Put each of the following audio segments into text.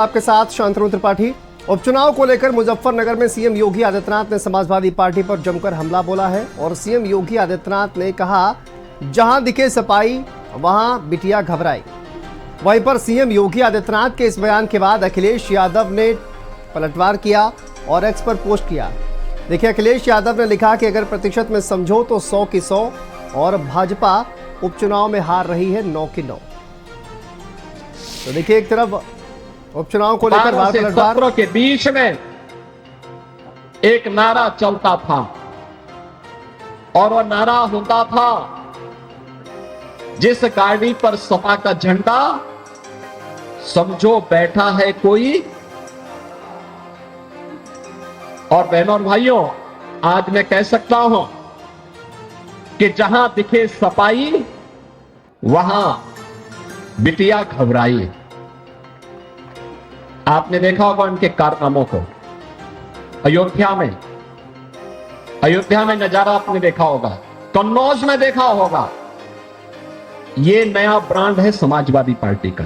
आपके साथ शांतनु त्रिपाठी। उपचुनाव को लेकर मुजफ्फरनगर में सीएम योगी आदित्यनाथ ने समाजवादी पार्टी पर जमकर हमला बोला है और सीएम योगी आदित्यनाथ ने कहा, जहां दिखे सपाई वहां बिटिया घबराई। वहीं पर सीएम योगी आदित्यनाथ के इस बयान के बाद अखिलेश यादव ने पलटवार किया और एक्स पर पोस्ट किया। देखिए, अखिलेश यादव ने लिखा कि अगर प्रतिशत में समझो तो 100 की 100 और भाजपा उपचुनाव में हार रही है 9 की 9। तो देखिए, एक तरफ उपचुनाव को लेकर पलटवार के बीच में एक नारा चलता था और वह नारा होता था, जिस गाड़ी पर सपा का झंडा समझो बैठा है कोई। और बहनों और भाइयों, आज मैं कह सकता हूं कि जहां दिखे सपाई वहां बिटिया घबराई। आपने देखा होगा उनके कारनामों को। अयोध्या में नजारा आपने देखा होगा, कन्नौज में देखा होगा। ये नया ब्रांड है समाजवादी पार्टी का।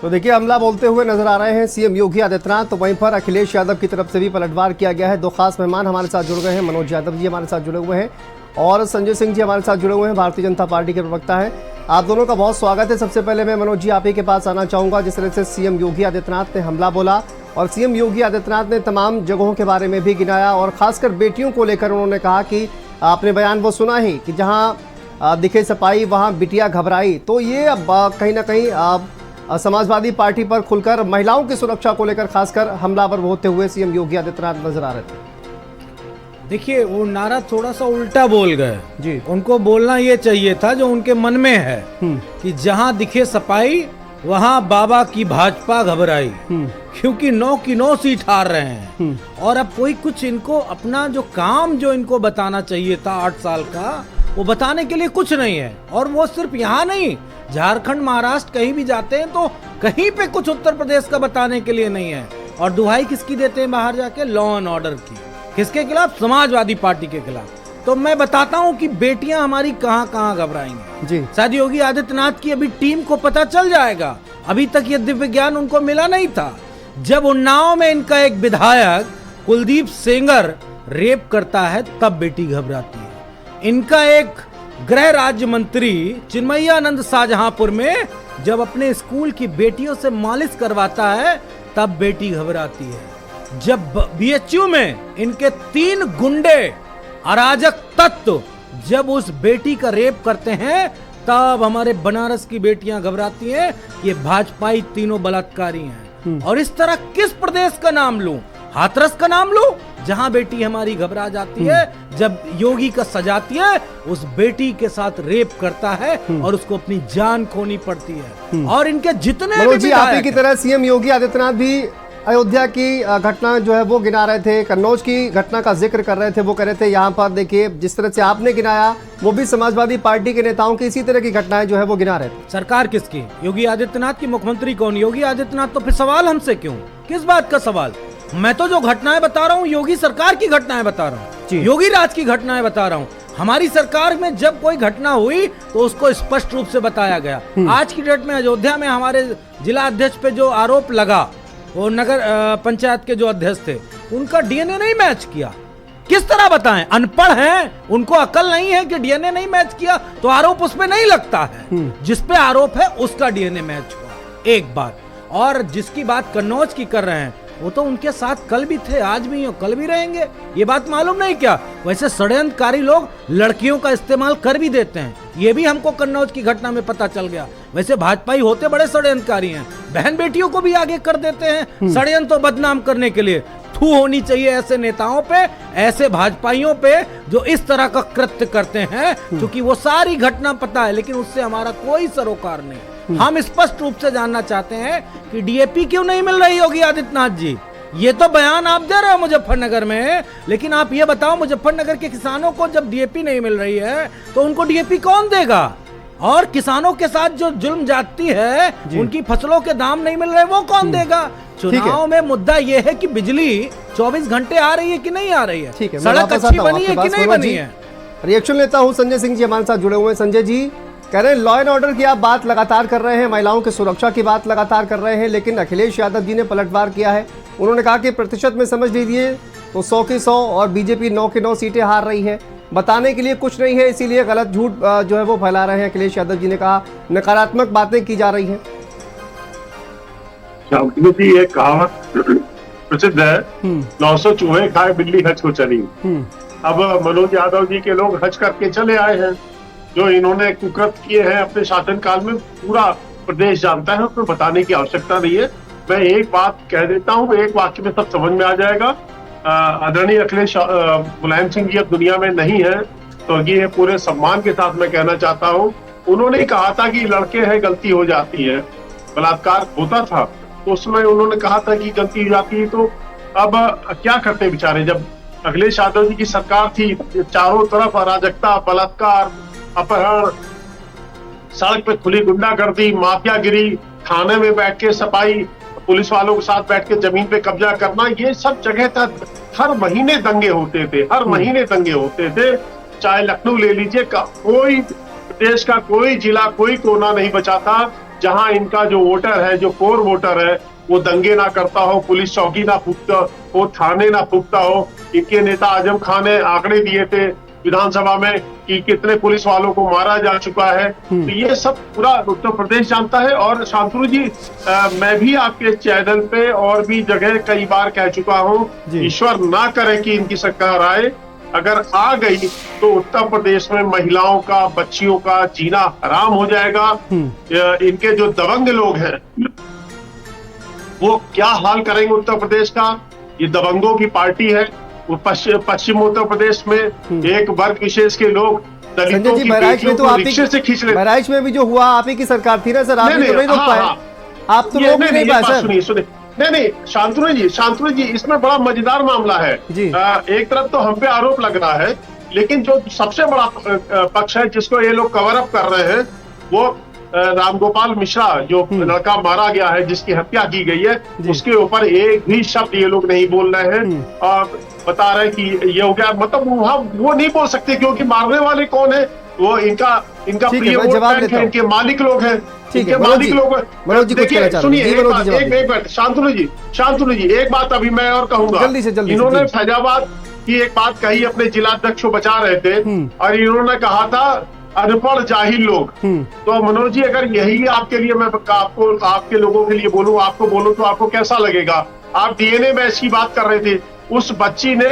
तो देखिए, हमला बोलते हुए नजर आ रहे हैं सीएम योगी आदित्यनाथ। तो वहीं पर अखिलेश यादव की तरफ से भी पलटवार किया गया है। दो खास मेहमान हमारे साथ जुड़ गए हैं। मनोज यादव जी हमारे साथ जुड़े हुए हैं और संजय सिंह जी हमारे साथ जुड़े हुए हैं, भारतीय जनता पार्टी के प्रवक्ता हैं। आप दोनों का बहुत स्वागत है। सबसे पहले मैं मनोज जी आप ही के पास आना चाहूंगा। जिस तरह से सीएम योगी आदित्यनाथ ने हमला बोला और सीएम योगी आदित्यनाथ ने तमाम जगहों के बारे में भी गिनाया और खासकर बेटियों को लेकर उन्होंने कहा कि आपने बयान वो सुना ही कि जहां दिखे सपाई वहां बिटिया घबराई। तो ये अब कहीं ना कहीं समाजवादी पार्टी पर खुलकर महिलाओं की सुरक्षा को लेकर खासकर हमलावर होते हुए सीएम योगी आदित्यनाथ नजर आ रहे थे। देखिए, वो नारा थोड़ा सा उल्टा बोल गए जी। उनको बोलना ये चाहिए था जो उनके मन में है कि जहां दिखे सपाई वहां बाबा की भाजपा घबराई, क्योंकि 9 की 9 सीट हार रहे हैं। और अब कोई कुछ इनको अपना जो काम जो इनको बताना चाहिए था 8 साल का, वो बताने के लिए कुछ नहीं है। और वो सिर्फ यहाँ नहीं, झारखंड महाराष्ट्र कहीं भी जाते हैं तो कहीं पे कुछ उत्तर प्रदेश का बताने के लिए नहीं है। और दुहाई किसकी देते हैं बाहर जाके? लॉ एंड ऑर्डर की। किसके खिलाफ? समाजवादी पार्टी के खिलाफ। तो मैं बताता हूं कि बेटियां हमारी कहां कहां घबराएंगी जी। शायद योगी आदित्यनाथ की अभी टीम को पता चल जाएगा। अभी तक ये दिव्य ज्ञान उनको मिला नहीं था। जब उन्नाव में इनका एक विधायक कुलदीप सेंगर रेप करता है तब बेटी घबराती है। इनका एक गृह राज्य मंत्री चिन्मयानंद शाहजहांपुर में जब अपने स्कूल की बेटियों से मालिश करवाता है तब बेटी घबराती है। जब बीएचयू में इनके 3 गुंडे अराजक तत्व जब उस बेटी का रेप करते हैं तब हमारे बनारस की बेटियां घबराती हैं। ये भाजपाई तीनों बलात्कारी हैं। और इस तरह किस प्रदेश का नाम लूं? हाथरस का नाम लूं, जहां बेटी हमारी घबरा जाती है जब योगी का सजाती है, उस बेटी के साथ रेप करता है और उसको अपनी जान खोनी पड़ती है। और इनके जितने भी आप ही की तरह सीएम योगी आदित्यनाथ भी अयोध्या की घटना जो है वो गिना रहे थे, कन्नौज की घटना का जिक्र कर रहे थे। वो कह रहे थे यहाँ पर देखिए, जिस तरह से आपने गिनाया वो भी समाजवादी पार्टी के नेताओं की इसी तरह की घटनाएं जो है वो गिना रहे थे। सरकार किसकी? योगी आदित्यनाथ की। मुख्यमंत्री कौन? योगी आदित्यनाथ। तो फिर सवाल हमसे क्यों? किस बात का सवाल? मैं तो जो घटनाएं बता रहा हूँ योगी सरकार की घटनाएं बता रहा हूँ, योगी राज की घटनाएं बता रहा हूँ। हमारी सरकार में जब कोई घटना हुई तो उसको स्पष्ट रूप से बताया गया। आज की डेट में अयोध्या में हमारे जिला अध्यक्ष पे जो आरोप लगा, वो नगर पंचायत के जो अध्यक्ष थे, उनका डीएनए नहीं मैच किया। किस तरह बताएं? अनपढ़ हैं, उनको अकल नहीं है कि डीएनए नहीं मैच किया तो आरोप उस पे नहीं लगता है। जिस पे आरोप है उसका डीएनए मैच हुआ। एक बात। और जिसकी बात कन्नौज की कर रहे हैं, वो तो उनके साथ कल भी थे, आज भी हो, कल भी रहेंगे। ये बात मालूम नहीं क्या? वैसे षड्यंत्रकारी लोग लड़कियों का इस्तेमाल कर भी देते हैं। ये भी हमको कन्नौज की घटना में पता चल गया। वैसे भाजपाई होते बड़े षड्यंत्रकारी हैं, बहन बेटियों को भी आगे कर देते हैं षड्यंत्र बदनाम करने के लिए। थू होनी चाहिए ऐसे नेताओं पे, ऐसे भाजपाइयों पे जो इस तरह का कृत्य करते हैं, क्योंकि वो सारी घटना पता है लेकिन उससे हमारा कोई सरोकार नहीं। हम स्पष्ट रूप से जानना चाहते हैं कि डीएपी क्यों नहीं मिल रही योगी आदित्यनाथ जी? ये तो बयान आप दे रहे हो मुजफ्फरनगर में, लेकिन आप ये बताओ मुजफ्फरनगर के किसानों को जब डीएपी नहीं मिल रही है तो उनको डीएपी कौन देगा? और किसानों के साथ जो जुल्म जाती है, उनकी फसलों के दाम नहीं मिल रहे, वो कौन देगा? चुनाव में मुद्दा ये है कि बिजली 24 घंटे आ रही है कि नहीं आ रही है, सड़क अच्छी बनी है कि नहीं बनी है। रिएक्शन लेता हूं, संजय सिंह जी हमारे साथ जुड़े हुए हैं। संजय जी, कह रहे हैं लॉ एंड ऑर्डर की आप बात लगातार कर रहे हैं, महिलाओं की सुरक्षा की बात लगातार कर रहे हैं, लेकिन अखिलेश यादव जी ने पलटवार किया है। उन्होंने कहा कि प्रतिशत में समझ लीजिए तो 100 की 100 और बीजेपी 9 की 9 सीटें हार रही है। बताने के लिए कुछ नहीं है, इसीलिए गलत झूठ जो है वो फैला रहे हैं। अखिलेश यादव जी ने कहा नकारात्मक बातें की जा रही हैं। ये कहावत प्रसिद्ध है, 900 चूहे खाए बिल्ली हज को चली। अब मनोज यादव जी के लोग हज करके चले आए हैं। जो इन्होंने कुकृत किए हैं अपने शासनकाल में पूरा प्रदेश जानता है, उसमें बताने की आवश्यकता नहीं है। मैं एक बात कह देता हूँ, एक वाक्य में सब समझ में आ जाएगा। आदरणीय अखिलेश मुलायम सिंह जी अब दुनिया में नहीं है, तो ये पूरे सम्मान के साथ मैं कहना चाहता हूँ, उन्होंने कहा था कि लड़के हैं गलती हो जाती है, बलात्कार होता था तो उसमें उन्होंने कहा था कि गलती हो जाती है। तो अब क्या करते बेचारे, जब अखिलेश यादव जी की सरकार थी, चारों तरफ अराजकता, बलात्कार, अपहरण, सड़क पे खुली गुंडागर्दी, माफियागिरी, थाने में बैठ के सफाई, पुलिस वालों के साथ बैठ के जमीन पे कब्जा करना, ये सब जगह था। हर महीने दंगे होते थे, हर महीने दंगे होते थे। चाहे लखनऊ ले लीजिए, कोई देश का कोई जिला, कोई कोना नहीं बचा था जहां इनका जो वोटर है, जो कोर वोटर है, वो दंगे ना करता हो, पुलिस चौकी ना फूकता हो, थाने ना फूकता हो। इनके नेता आजम खान ने आंकड़े दिए थे विधानसभा में कि कितने पुलिस वालों को मारा जा चुका है। तो ये सब पूरा उत्तर प्रदेश जानता है। और शांतनु जी, मैं भी आपके चैनल पे और भी जगह कई बार कह चुका हूँ, ईश्वर ना करे कि इनकी सरकार आए, अगर आ गई तो उत्तर प्रदेश में महिलाओं का, बच्चियों का जीना हराम हो जाएगा। इनके जो दबंग लोग हैं वो क्या हाल करेंगे उत्तर प्रदेश का। ये दबंगों की पार्टी है। पश्चिम उत्तर प्रदेश में एक वर्ग विशेष के लोग दलितों की बेटियों को रिक्शे से खींच ले। बहराइच में भी जो हुआ आप ही की सरकार थी ना सर, आप तो नहीं रोक पाए, आप तो रोक नहीं पाए सर। सुनिए, नहीं शांतनु जी, इसमें बड़ा मजेदार मामला है। एक तरफ तो हम पे आरोप लग रहा है, लेकिन जो सबसे बड़ा पक्ष है जिसको ये लोग कवर अप कर रहे हैं, वो रामगोपाल मिश्रा, जो लड़का मारा गया है, जिसकी हत्या की गई है, उसके ऊपर एक भी शब्द ये लोग नहीं बोल रहे हैं और बता रहे हैं कि ये हो गया। मतलब वो नहीं बोल सकते क्योंकि मारने वाले कौन है, वो इनका प्रिय वोट बैंक है, इनके मालिक लोग हैं। ठीक है, मालिक लोग। देखिए सुनिए, एक मिनट शांतनु जी, एक बात अभी मैं और कहूंगा। जल्दी इन्होंने फैजाबाद की एक बात कही, अपने जिलाध्यक्ष को बचा रहे थे और इन्होंने कहा था अनपढ़ जाहिल लोग। तो मनोज जी, अगर यही आपके लिए, मैं आपको, आपके लोगों के लिए बोलूं, आपको बोलूं तो आपको कैसा लगेगा? आप डीएनए मैच की बात कर रहे थे, उस बच्ची ने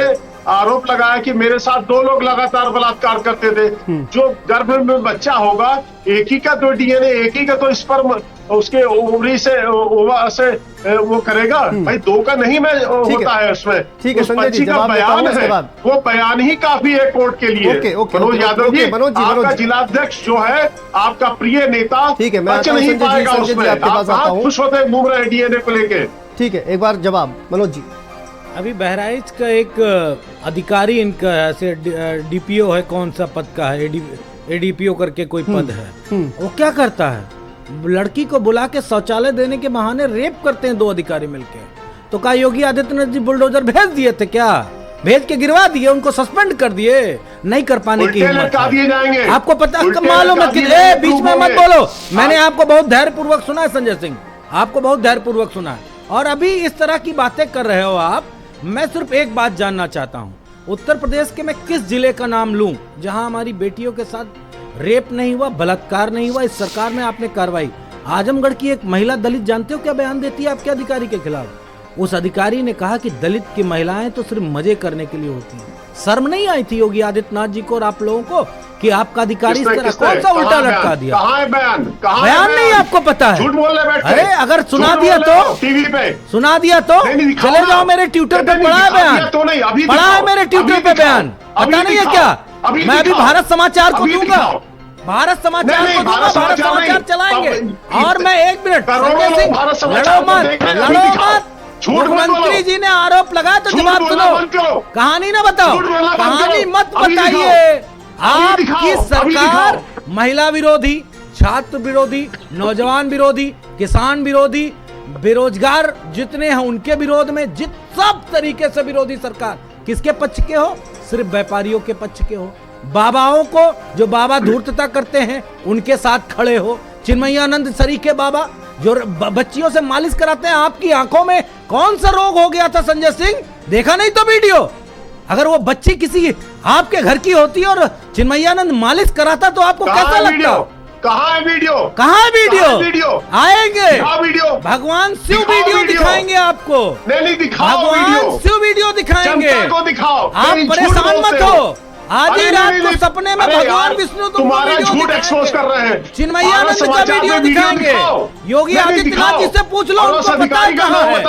आरोप लगाया कि मेरे साथ 2 लोग लगातार बलात्कार करते थे। जो गर्भ में बच्चा होगा, एक ही का तो डीएनए, एक ही का तो स्पर्म उसके ओवरी से ओवा से वो करेगा भाई, 2 का नहीं मैं होता है उसमें। ठीक है, उस बच्ची का बयान है, वो बयान ही काफी है कोर्ट के लिए। मनोज यादव जी, आपका जिलाध्यक्ष जो है, आपका प्रिय नेता, बच नहीं पाएगा उसमें। आप खुश होते घूम रहे हैं डीएनए को लेके। ठीक है, एक बार जवाब मनोज जी। अभी बहराइच का एक अधिकारी इनका ऐसे डीपीओ है, कौन सा पद का है, एडीपीओ करके कोई पद है, वो क्या करता है, लड़की को बुला के शौचालय देने के बहाने रेप करते हैं 2 अधिकारी मिलके। तो क्या योगी आदित्यनाथ जी बुलडोजर भेज दिए थे क्या? भेज के गिरवा दिए, उनको सस्पेंड कर दिए, नहीं कर पाने की हिम्मत है। आपको पता, मालूम है, बीच में मत बोलो। मैंने आपको बहुत धैर्य पूर्वक सुना है संजय सिंह, आपको बहुत धैर्य पूर्वक सुना है, और अभी इस तरह की बातें कर रहे हो आप। मैं सिर्फ एक बात जानना चाहता हूँ, उत्तर प्रदेश के मैं किस जिले का नाम लूं जहां हमारी बेटियों के साथ रेप नहीं हुआ, बलात्कार नहीं हुआ, इस सरकार में आपने कार्रवाई। आजमगढ़ की एक महिला दलित, जानते हो क्या बयान देती है आपके अधिकारी के खिलाफ? उस अधिकारी ने कहा कि दलित की महिलाएं तो सिर्फ मजे करने के लिए होती हैं। शर्म नहीं आई थी योगी आदित्यनाथ जी को और आप लोगों को कि आपका अधिकारी इस तरह कौन सा उल्टा लटका दिया? कहाँ है बयान? बयान नहीं आपको पता है? झूठ बोलने बैठे। अरे अगर सुना दिया तो टीवी पे सुना दिया तो चले जाओ, मेरे ट्विटर पे पढ़ा है बयान, तो नहीं अभी पढ़ा है मेरे ट्विटर पे बयान, पता नहीं है क्या? मैं अभी भारत समाचार को दूंगा, भारत समाचार को दूंगा, भारत समाचार चलाएंगे। और मैं 1 मिनट, लड़ो मत। मुख्यमंत्री जी ने आरोप लगाया तो जवाब सुनो, कहानी ना बताओ, कहानी मत बताइए। आपकी सरकार महिला विरोधी, छात्र विरोधी, नौजवान विरोधी, किसान विरोधी, बेरोजगार जितने हैं उनके विरोध में, सब तरीके से विरोधी सरकार। किसके पक्ष के हो? सिर्फ व्यापारियों के पक्ष के हो। बाबाओं को, जो बाबा धूर्तता करते हैं उनके साथ खड़े हो। चिन्मयानंद सरीखे बाबा जो बच्चियों से मालिश कराते हैं, आपकी आंखों में कौन सा रोग हो गया था संजय सिंह? देखा नहीं तो वीडियो? अगर वो बच्ची किसी आपके घर की होती और चिन्मयानंद मालिश कराता तो आपको कैसा लगता? कहाँ है वीडियो? कहाँ है वीडियो? वीडियो आएंगे, वीडियो भगवान शिव वीडियो दिखाएंगे आपको। नहीं दिखाओ, भगवान शिव वीडियो दिखाएंगे, जनता को दिखाओ। आप परेशान मत हो। आज ही रात को सपने में भगवान विष्णु तुम्हारा झूठ एक्सपोज कर रहे हैं। चिन्मयानंद का वीडियो दिखाएंगे। योगी आदित्यनाथ जी से पूछ लो, उनको पता है कहाँ है।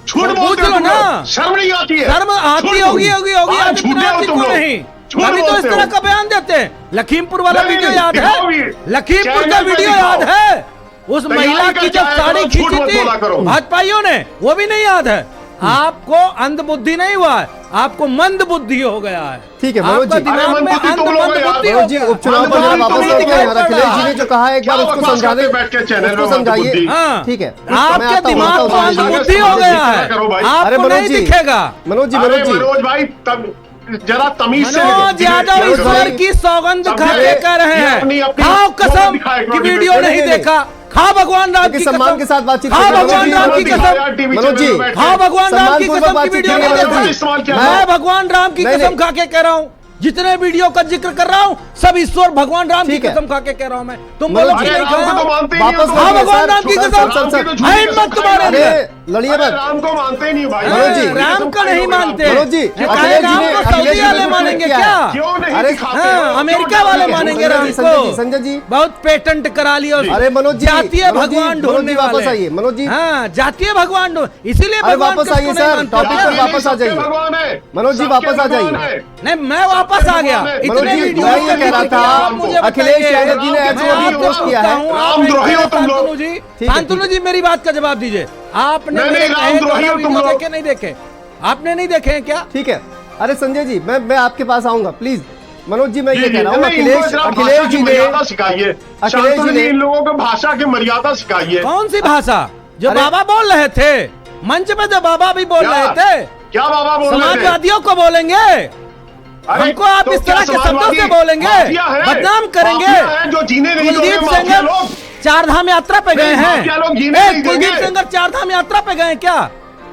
झूठ पूछ लो ना, शर्म नहीं आती है? शर्म आती होगी योगी आदित्यनाथ जी को नहीं, तभी तो इस तरह का बयान देते हैं। लखीमपुर वाला वीडियो याद है? लखीमपुर का वीडियो याद है? उस महिला की जो साड़ी खींची थी भाजपाइयों ने, वो भी नहीं याद है? आपको अंध बुद्धि नहीं हुआ है, आपको मंद बुद्धि हो गया है। ठीक है मनोज जी, दिमाग में अंध बुद्धि हो गया। उपचुनाव पर जरा वापस लौटते हैं। अखिलेश जी ने जो कहा है एक बार उसको समझाने, उसको समझाइए। ठीक है, आपके दिमाग को अंध बुद्धि हो गया है, आपको नहीं दिखेगा। मनोज भाई जरा तमीज से मनोज यादव ईश्वर की सौगंध खा के कह रहे हैं, खाओ कसम कि वीडियो नहीं देखा, खा भगवान राम की सम्मान के साथ बातचीत, खा भगवान राम की कसम। मनोज जी, खा भगवान राम की कसम की वीडियो नहीं देखा। मैं भगवान राम की कसम खा के कह रहा हूँ, जितने वीडियो का जिक्र कर रहा हूँ सब ईश्वर भगवान राम की कसम खा के कह रहा हूँ मैं। तुम बोलो कि नहीं खाया? वापस हाँ भगवान राम की कसम, हिम्मत तुम्हारे अंदर। लड़िए मत। राम को मानते नहीं भाई। मनोज जी, राम को नहीं मानते। मनोज जी, राम को सऊदी वाले मानेंगे क्या? क्यों नहीं? अरे अमेरिका वाले मानेंगे राम को? संजय जी, बहुत पेटेंट करा लिया। अरे मनोज जी, जातीय भगवान ढूंढने वाले। वापस आइए मनोज जी। हाँ, जातीय भगवान ढूंढ, इसीलिए वापस आइए सर, टॉपिक पर वापस आ जाइए। मनोज जी वापस आ जाइए। नहीं, मैं वापस आ गया। मनोज जी, मैं ये कह रहा था, अखिलेश यादव जी ने ऐसे पोस्ट किया है। रामद्रोही हो तुम लोग। शांतनु जी मेरी बात का जवाब दीजिए। आपने वीडियो देखे नहीं देखे? आपने नहीं देखे हैं क्या? ठीक है, अरे संजय जी, मैं आपके पास आऊंगा प्लीज। मनोज जी, मैं ये कह रहा हूँ, अखिलेश जी ने सिखाइए, अखिलेश जी ने इन लोगों को भाषा की मर्यादा सिखाइए। कौन सी भाषा? जो बाबा बोल रहे थे मंच पे, जो बाबा भी बोल रहे थे। क्या बाबा बोल रहे थे? समाजवादियों को बोलेंगे, हमको आप इस तरह के शब्दों से बोलेंगे, बदनाम करेंगे। जो जीने नहीं कुलदीप सेंगर चारधाम यात्रा पे गए हैं। कुलदीप सेंगर चारधाम यात्रा पे गए क्या?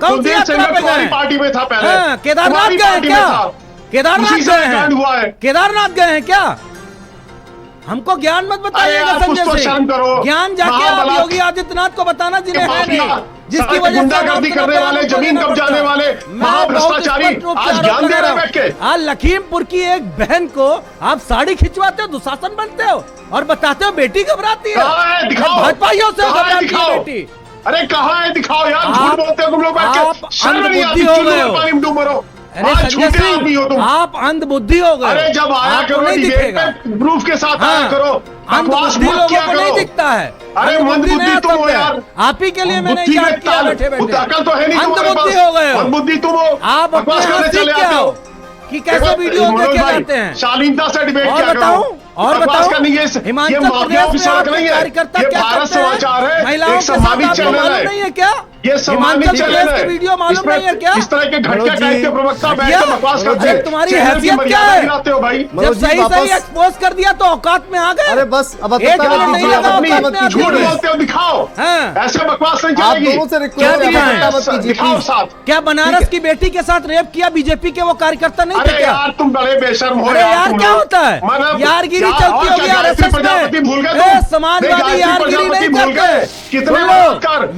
कौन सी यात्रा पे गए? पार्टी में था पहले। केदारनाथ गए क्या? केदारनाथ गए हैं? केदारनाथ गए हैं क्या? हमको ज्ञान मत बताइएगा संजय सिंह। ज्ञान जाके आप योगी आदित्यनाथ को बताना, जिन्हें है नहीं, जिसकी वजह से गुंडागर्दी करने वाले, जमीन कब्जाने वाले महाभ्रष्टाचारी आज ज्ञान दे रहे बैठ के। आज लखीमपुर की एक बहन को आप साड़ी खिंचवाते हो, दुशासन बनते हो और बताते हो बेटी घबराती है। भाजपाइयों से घबराती है बेटी। अरे कहाँ है? दिखाओ यार, झूठ बोलते हो तुम लोग बैठ के। शर्म नहीं आती? पानी में डूब मरो। अरे संजय सिंह, आप अंध बुद्धि हो गए। अरे जब आया करो नहीं दिखेगा, प्रूफ के साथ आया करो। अंध बुद्धि लोगों को नहीं दिखता है। अरे मंद बुद्धि तुम हो यार। आप ही के लिए मैंने याद किया बैठे बैठे। अकल तो है नहीं, अंध बुद्धि हो गए हो। मंद बुद्धि तुम हो। आप अपने यहाँ सीख क्या हो कि कैसे वीडियो देखे जाते हैं? शालीनता से डिबेट और बताऊं, और बताऊं, हिमाचल प्रदेश में आपके कार्यकर्ता क्या करते हैं? महिलाओं के साथ आपको मालूम नहीं है क्या? ये हिमाचल प्रदेश की वीडियो मालूम नहीं है क्या? इस तरह के घटिया टाइप के प्रवक्ता बैठ के बकवास करते हैं। तुम्हारी हैसियत क्या है? जब सही सही एक्सपोज कर दिया तो औकात में आ गए। अरे बस, अब झूठ बोलते हो, दिखाओ। ऐसे बकवास नहीं चलेगी। दिखाओ साथ। क्या बनारस की बेटी के साथ रेप किया बीजेपी के वो कार्यकर्ता नहीं थे क्या? यार तुम बड़े बेशर्म हो। अरे यार क्या होता है? यारगिरी चलती होगी आरएसएस में। समाजवादी यारगिरी नहीं करते। कितने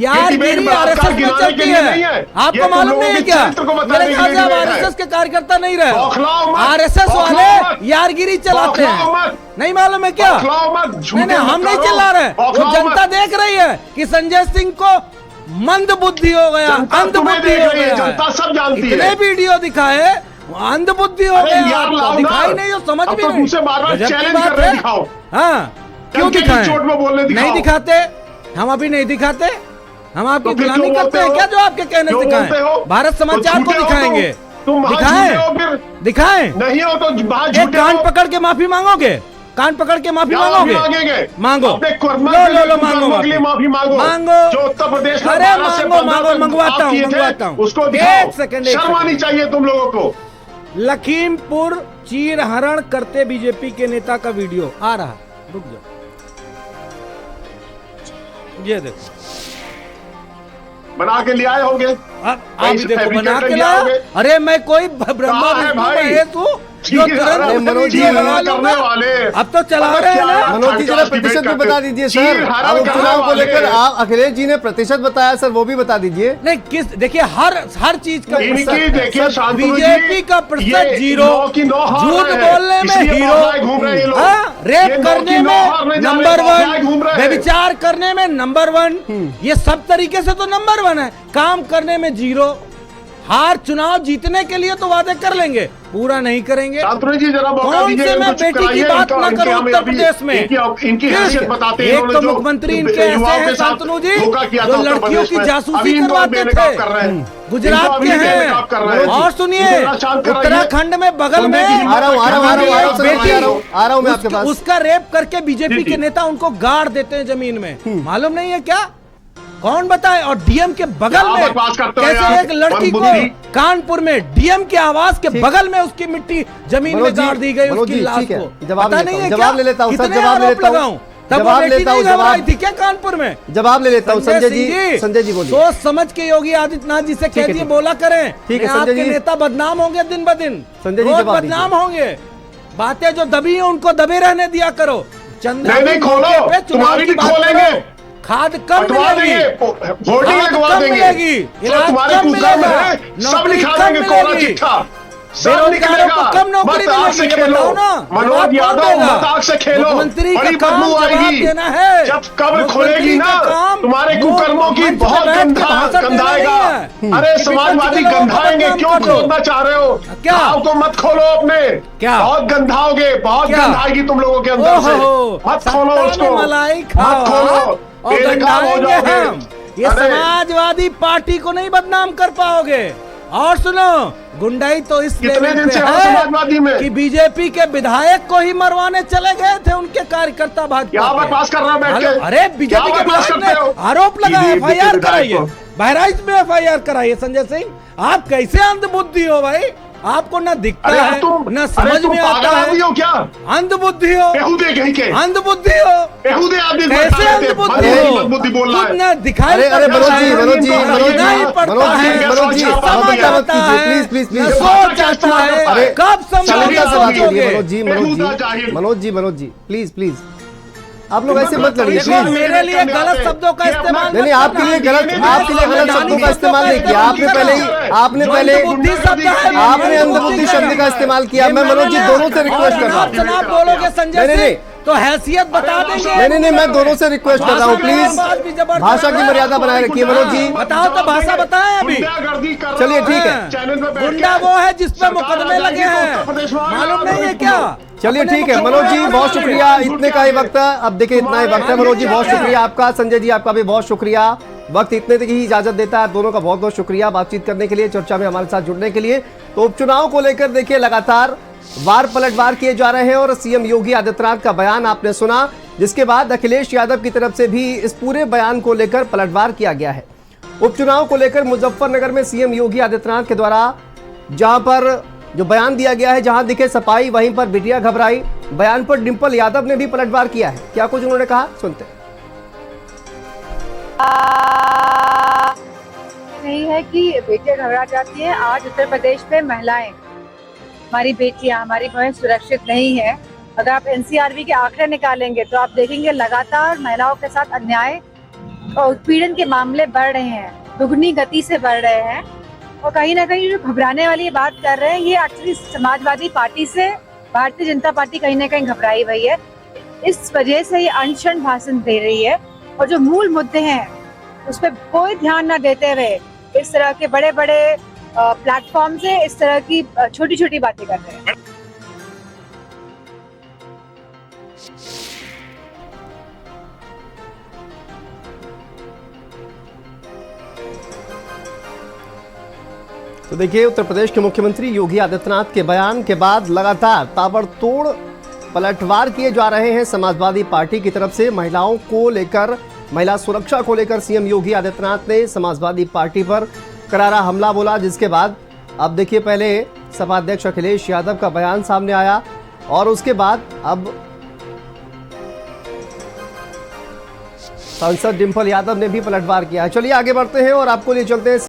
यारगिरी आरएसएस में चलती है, आपको मालूम नहीं है क्या? मेरे ख्याल से आप आरएसएस के कार्यकर्ता नहीं रहे। आरएसएस वाले यारगिरी चलाते हैं, नहीं मालूम है क्या? नहीं, हम नहीं चिल्ला रहे, वो जनता देख रही है कि संजय सिंह को मंद बुद्धि हो गया, अंध बुद्धि हो गया। जनता सब जानती है। इतने वीडियो दिखाए, अंध बुद्धि हो गया, दिखाई नहीं हो, समझ भी नहीं। हाँ, क्यों दिखाएं? नहीं दिखाते, हम अभी नहीं दिखाते। हम आपकी गुलामी करते हैं क्या जो आपके कहने से दिखाएं? भारत समाचार को दिखाएंगे, दिखाएं, दिखाएं। नहीं हो तो एक कान पकड़ के माफी मांगोगे? कान पकड़ के माफी मांगोगे? मांगो, लो मांगो माफी मांगो, मांगो। जो उत्तर प्रदेश में अरे मांगो, मंगवाता हूँ, उसको एक सेकंड। शर्म आनी चाहिए तुम लोगों को। लखीमपुर चीरहरण करते बीजेपी के नेता का वीडियो आ रहा है, रुक जाओ, ये देखो, बना के ले आए होंगे। आप भी देखो बना के लाया। अरे मैं कोई ब्रह्मा विष्णु जो मनोज जी करने वाले अब तो चला रहे हैं ना। मनोज जी जरा प्रतिशत भी बता दीजिए सर, अब उपचुनाव को लेकर अखिलेश जी ने प्रतिशत बताया सर, वो भी बता दीजिए। नहीं देखिए हर चीज का देखिए बीजेपी का प्रतिशत 0, झूठ बोलने में हीरो, रेप करने में नंबर 1, व्यभिचार करने में नंबर 1, ये सब तरीके से तो नंबर 1 है, काम करने में 0। हार चुनाव जीतने के लिए तो वादे कर लेंगे, पूरा नहीं करेंगे। शांतनु जी जरा मौका कौन दीजिए, से मैं बेटी की बात ना करूं उत्तर प्रदेश में? इनकी हैसियत बताते हैं। एक तो मुख्यमंत्री इनके ऐसे हैं शांतनु जी, जो लड़कियों की जासूसी करवाते थे, गुजरात के हैं। और सुनिए, उत्तराखंड में बगल में उसका रेप करके बीजेपी के नेता उनको गाड़ देते हैं जमीन में, मालूम नहीं है क्या? कौन बताए? और डीएम के बगल में कैसे एक लड़की को कानपुर में डीएम के आवास के बगल में उसकी मिट्टी जमीन में गाड़ दी गई, उसकी लाश को। पता नहीं है जवाब ले लेता हूं सर, जवाब ले लेता हूं, जवाब लेता हूं, जवाब थी क्या कानपुर में? जवाब ले लेता हूं संजय जी बोलिए। सोच समझ के योगी आदित्यनाथ जी से कह दिए बोला करें, ठीक है आपके नेता बदनाम होंगे दिन ब दिन, रोज बदनाम होंगे। बातें जो दबी है उनको दबे रहने दिया करो। नहीं खोलो, तुम्हारी भी खोलेंगे, खाद कम मिलेगी, वोटिंग लगवा देंगे, तुम्हारे कुकर्म है, सब लिखा देंगे कोरा चिट्ठा, सब निकलेगा। कम नौकरी से खेलो मनोज यादव, मजाक से खेलो, बड़ी बदबू आएगी जब कब्र खुलेगी ना, तुम्हारे कुकर्मों की बहुत गंधाएगा। अरे समाजवादी गंधाएंगे, क्यों खोलना चाह रहे हो? क्या तो मत खोलो अपने, क्या बहुत गंधाओगे, बहुत गंधाएगी तुम लोगों के अंदर से, मत खोलो उसको, मत खोलो। और गंधाएंगे हम, ये समाजवादी पार्टी को नहीं बदनाम कर पाओगे। और सुनो, गुंडाई तो इस लेवल पे है कि बीजेपी के विधायक को ही मरवाने चले गए थे उनके कार्यकर्ता भाजपा। बकवास कर रहा है बैठ के? अरे बीजेपी के विधायक ने आरोप लगाया, FIR कराइए, बहराइच में FIR कराइए। संजय सिंह, आप कैसे अंधबुद्धि हो भाई? आपको ना दिखता है ना समझ में आता है, क्या अंधबुद्धि हो, अंधबुद्धि हो, कैसे अंधबुद्धि हो? बुद्धि बोल रहा है ना दिखाई मनोज जी प्लीज कब मनोज जी प्लीज आप लोग ऐसे मत लड़िए प्लीज। मेरे लिए गलत शब्दों का इस्तेमाल नहीं, आपके लिए गलत शब्दों का इस्तेमाल नहीं किया आपने पहले आपने अंधबुद्धि शब्द का इस्तेमाल किया। मैं मनोज जी दोनों से रिक्वेस्ट कर रहा हूँ, जनाब बोलोगे संजय सिंह तो हैसियत बता देंगे। नहीं मैं दोनों से रिक्वेस्ट कर रहा हूँ, प्लीज भाषा की मर्यादा बनाए रखिए। मनोज जी बताओ तो भाषा बताएं अभी। चलिए ठीक है, गुंडा वो है जिसपे मुकदमे लगे हैं, मालूम नहीं है क्या? चलिए ठीक है मनोज जी, बहुत शुक्रिया, इतने का ही वक्त है। अब देखिए इतना ही वक्त है मनोज जी, बहुत शुक्रिया आपका। संजय जी आपका भी बहुत शुक्रिया, वक्त इतने तक ही इजाजत देता है। दोनों का बहुत बहुत शुक्रिया बातचीत करने के लिए, चर्चा में हमारे साथ जुड़ने के लिए। तो उपचुनाव को लेकर देखिए लगातार वार पलटवार किए जा रहे हैं और सीएम योगी आदित्यनाथ का बयान आपने सुना, जिसके बाद अखिलेश यादव की तरफ से भी इस पूरे बयान को लेकर पलटवार किया गया है। उपचुनाव को लेकर मुजफ्फरनगर में सीएम योगी आदित्यनाथ के द्वारा जहां पर जो बयान दिया गया है, जहां दिखे सफाई वहीं पर बिटिया घबराई, बयान पर डिंपल यादव ने भी पलटवार किया है। क्या कुछ उन्होंने कहा, सुनते नहीं है कि बेटियां घबरा जाती हैं। आज उत्तर प्रदेश में महिलाएं, हमारी बेटियां, हमारी बहनें सुरक्षित नहीं है। अगर आप एनसीआरबी के आंकड़े निकालेंगे तो आप देखेंगे लगातार महिलाओं के साथ अन्याय और उत्पीड़न के मामले बढ़ रहे हैं, दुगनी गति से बढ़ रहे हैं। और कहीं ना कहीं जो घबराने वाली बात कर रहे हैं, ये एक्चुअली समाजवादी पार्टी से भारतीय जनता पार्टी कहीं ना कहीं घबराई हुई है। इस वजह से ये अनशन भाषण दे रही है और जो मूल मुद्दे हैं उस पर कोई ध्यान न देते हुए इस तरह के बड़े बड़े प्लेटफॉर्म से इस तरह की छोटी छोटी बातें कर रहे हैं। तो देखिए उत्तर प्रदेश के मुख्यमंत्री योगी आदित्यनाथ के बयान के बाद लगातार ताबड़तोड़ पलटवार किए जा रहे हैं समाजवादी पार्टी की तरफ से। महिलाओं को लेकर, महिला सुरक्षा को लेकर सीएम योगी आदित्यनाथ ने समाजवादी पार्टी पर करारा हमला बोला, जिसके बाद अब देखिए पहले सपा अध्यक्ष अखिलेश यादव का बयान सामने आया और उसके बाद अब सांसद डिंपल यादव ने भी पलटवार किया है। चलिए आगे बढ़ते हैं और आपको लिए चलते हैं